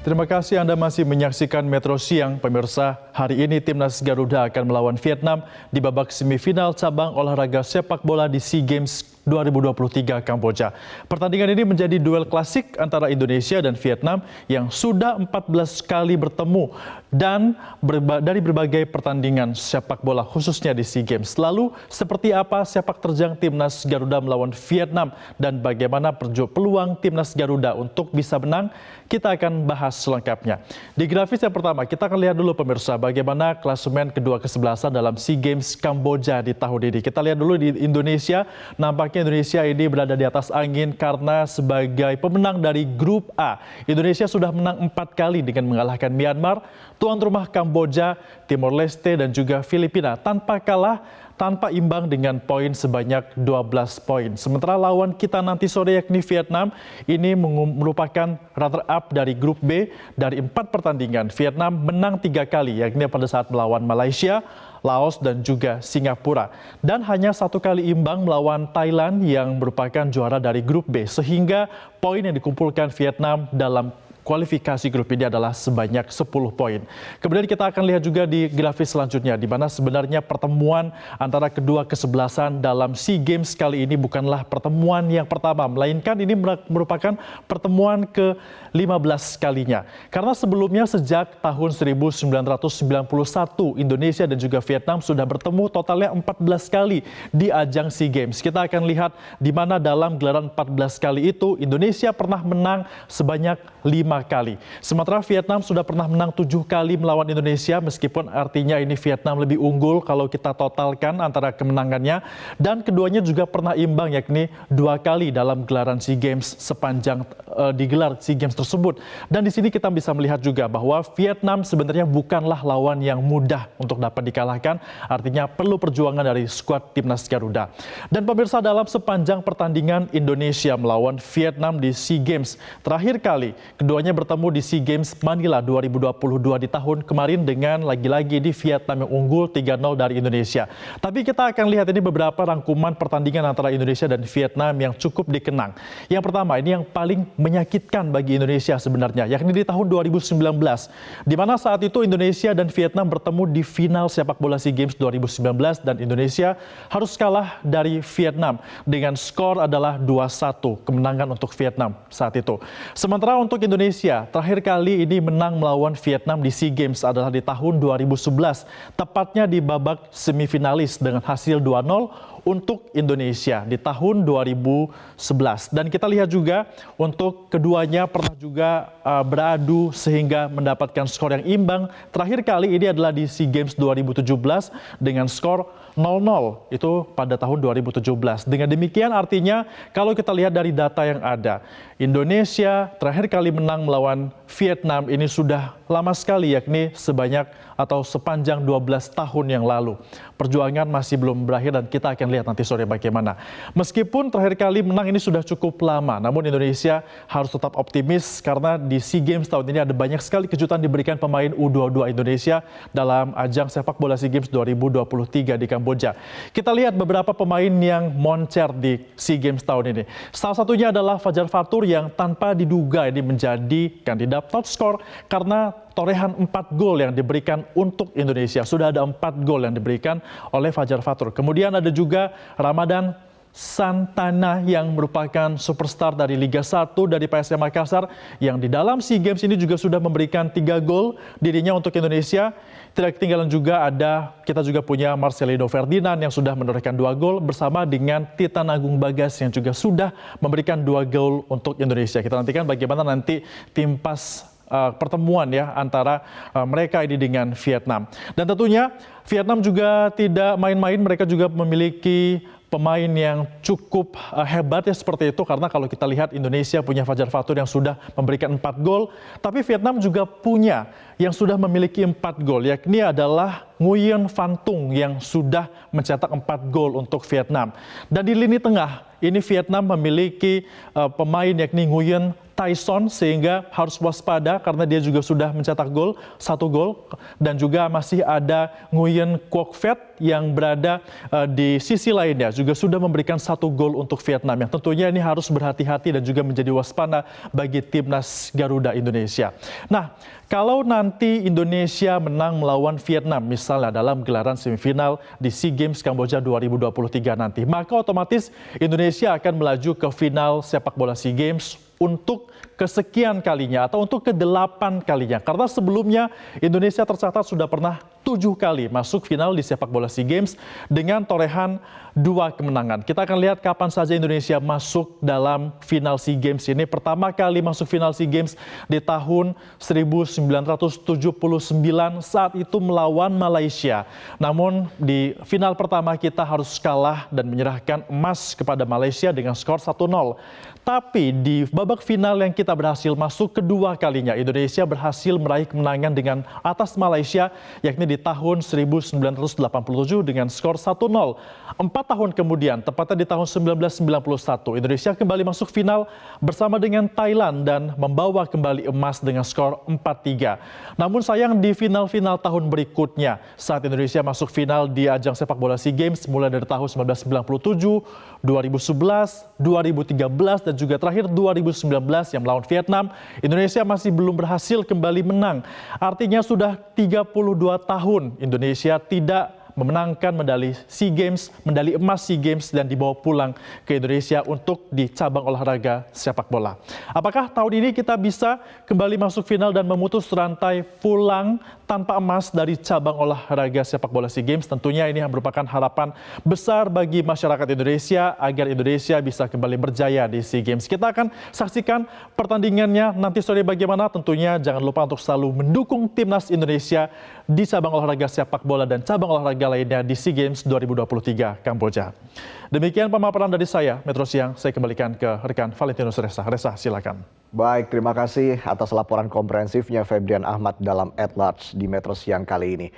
Terima kasih Anda masih menyaksikan Metro Siang. Pemirsa, hari ini Timnas Garuda akan melawan Vietnam di babak semifinal cabang olahraga sepak bola di SEA Games 2023 Kamboja. Pertandingan ini menjadi duel klasik antara Indonesia dan Vietnam yang sudah 14 kali bertemu dan dari berbagai pertandingan sepak bola khususnya di SEA Games. Lalu seperti apa sepak terjang Timnas Garuda melawan Vietnam dan bagaimana peluang Timnas Garuda untuk bisa menang? Kita akan bahas selengkapnya. Di grafis yang pertama, kita akan lihat dulu pemirsa bagaimana klasemen kedua kesebelasan dalam SEA Games Kamboja di tahun ini. Kita lihat dulu di Indonesia, nampaknya Indonesia ini berada di atas angin karena sebagai pemenang dari grup A. Indonesia sudah menang 4 kali dengan mengalahkan Myanmar, tuan rumah Kamboja, Timor Leste dan juga Filipina tanpa kalah, tanpa imbang dengan poin sebanyak 12 poin. Sementara lawan kita nanti sore yakni Vietnam, ini merupakan runner-up dari grup B. Dari 4 pertandingan, Vietnam menang 3 kali, yakni pada saat melawan Malaysia, Laos dan juga Singapura. Dan hanya 1 kali imbang melawan Thailand yang merupakan juara dari grup B. Sehingga poin yang dikumpulkan Vietnam dalam kualifikasi grup ini adalah sebanyak 10 poin. Kemudian kita akan lihat juga di grafis selanjutnya, di mana sebenarnya pertemuan antara kedua kesebelasan dalam SEA Games kali ini bukanlah pertemuan yang pertama, melainkan ini merupakan pertemuan ke-15 kalinya. Karena sebelumnya sejak tahun 1991, Indonesia dan juga Vietnam sudah bertemu totalnya 14 kali di ajang SEA Games. Kita akan lihat di mana dalam gelaran 14 kali itu, Indonesia pernah menang sebanyak 5 kali. Sementara Vietnam sudah pernah menang 7 kali melawan Indonesia, meskipun artinya ini Vietnam lebih unggul kalau kita totalkan antara kemenangannya. Dan keduanya juga pernah imbang, yakni 2 kali dalam gelaran SEA Games sepanjang digelar SEA Games tersebut. Dan di sini kita bisa melihat juga bahwa Vietnam sebenarnya bukanlah lawan yang mudah untuk dapat dikalahkan. Artinya perlu perjuangan dari skuad Timnas Garuda. Dan pemirsa, dalam sepanjang pertandingan Indonesia melawan Vietnam di SEA Games, terakhir kali keduanya bertemu di SEA Games Manila 2022 di tahun kemarin dengan lagi-lagi di Vietnam yang unggul 3-0 dari Indonesia. Tapi kita akan lihat ini beberapa rangkuman pertandingan antara Indonesia dan Vietnam yang cukup dikenang. Yang pertama, ini yang paling menyakitkan bagi Indonesia sebenarnya, yakni di tahun 2019, di mana saat itu Indonesia dan Vietnam bertemu di final sepak bola SEA Games 2019 dan Indonesia harus kalah dari Vietnam dengan skor adalah 2-1, kemenangan untuk Vietnam saat itu. Sementara untuk Indonesia, terakhir kali ini menang melawan Vietnam di SEA Games adalah di tahun 2011, tepatnya di babak semifinalis dengan hasil 2-0 untuk Indonesia di tahun 2011. Dan kita lihat juga untuk keduanya pernah juga beradu sehingga mendapatkan skor yang imbang. Terakhir kali ini adalah di SEA Games 2017 dengan skor 0-0, itu pada tahun 2017. Dengan demikian artinya kalau kita lihat dari data yang ada, Indonesia terakhir kali menang melawan Vietnam ini sudah lama sekali, yakni sepanjang 12 tahun yang lalu. Perjuangan masih belum berakhir dan kita akan lihat nanti sore bagaimana. Meskipun terakhir kali menang ini sudah cukup lama, namun Indonesia harus tetap optimis karena di SEA Games tahun ini ada banyak sekali kejutan diberikan pemain U22 Indonesia dalam ajang sepak bola SEA Games 2023 di Kamboja. Kita lihat beberapa pemain yang moncer di SEA Games tahun ini. Salah satunya adalah Fajar Fatur yang tanpa diduga ini menjadi kandidat top skor karena torehan 4 gol yang diberikan untuk Indonesia. Sudah ada 4 gol yang diberikan oleh Fajar Fatur. Kemudian ada juga Ramadan Santana yang merupakan superstar dari Liga 1 dari PSM Makassar yang di dalam SEA Games ini juga sudah memberikan 3 gol dirinya untuk Indonesia. Tidak ketinggalan juga kita juga punya Marcelino Ferdinand yang sudah menorehkan 2 gol bersama dengan Titan Agung Bagas yang juga sudah memberikan 2 gol untuk Indonesia. Kita nantikan bagaimana nanti tim pas pertemuan ya antara mereka ini dengan Vietnam. Dan tentunya Vietnam juga tidak main-main, mereka juga memiliki pemain yang cukup hebat ya seperti itu, karena kalau kita lihat Indonesia punya Fajar Fatur yang sudah memberikan 4 gol, tapi Vietnam juga punya yang sudah memiliki 4 gol, yakni adalah Nguyen Van Tung yang sudah mencetak 4 gol untuk Vietnam. Dan di lini tengah ini Vietnam memiliki pemain yakni Nguyen Tyson, sehingga harus waspada karena dia juga sudah mencetak gol, 1 gol, dan juga masih ada Nguyen Quoc Phat yang berada di sisi lainnya juga sudah memberikan 1 gol untuk Vietnam yang tentunya ini harus berhati-hati dan juga menjadi waspada bagi timnas Garuda Indonesia. Nah, kalau nanti Indonesia menang melawan Vietnam misalnya dalam gelaran semifinal di SEA Games Kamboja 2023 nanti, maka otomatis Indonesia akan melaju ke final sepak bola SEA Games untuk kesekian kalinya atau untuk ke-8 kalinya. Karena sebelumnya Indonesia tercatat sudah pernah 7 kali masuk final di sepak bola SEA Games dengan torehan 2 kemenangan. Kita akan lihat kapan saja Indonesia masuk dalam final SEA Games ini. Pertama kali masuk final SEA Games di tahun 1979 saat itu melawan Malaysia. Namun di final pertama kita harus kalah dan menyerahkan emas kepada Malaysia dengan skor 1-0. Tapi di babak final yang kita berhasil masuk kedua kalinya, Indonesia berhasil meraih kemenangan dengan atas Malaysia, yakni di tahun 1987 dengan skor 1-0. 4 tahun kemudian, tepatnya di tahun 1991, Indonesia kembali masuk final bersama dengan Thailand dan membawa kembali emas dengan skor 4-3. Namun sayang di final-final tahun berikutnya, saat Indonesia masuk final di ajang sepak bola SEA Games mulai dari tahun 1997, 2011, 2013, dan juga terakhir 2019 yang melawan Vietnam, Indonesia masih belum berhasil kembali menang. Artinya sudah 32 tahun Indonesia tidak memenangkan medali SEA Games, medali emas SEA Games dan dibawa pulang ke Indonesia untuk di cabang olahraga sepak bola. Apakah tahun ini kita bisa kembali masuk final dan memutus rantai pulang tanpa emas dari cabang olahraga sepak bola SEA Games? Tentunya ini merupakan harapan besar bagi masyarakat Indonesia agar Indonesia bisa kembali berjaya di SEA Games. Kita akan saksikan pertandingannya nanti sore bagaimana. Tentunya jangan lupa untuk selalu mendukung timnas Indonesia di cabang olahraga sepak bola dan cabang olahraga lainnya di SEA Games 2023 Kamboja. Demikian pemaparan dari saya, Metro Siang. Saya kembalikan ke rekan Valentinus Reza. Reza, silakan. Baik, terima kasih atas laporan komprehensifnya Febrian Ahmad dalam At Large di Metro Siang kali ini.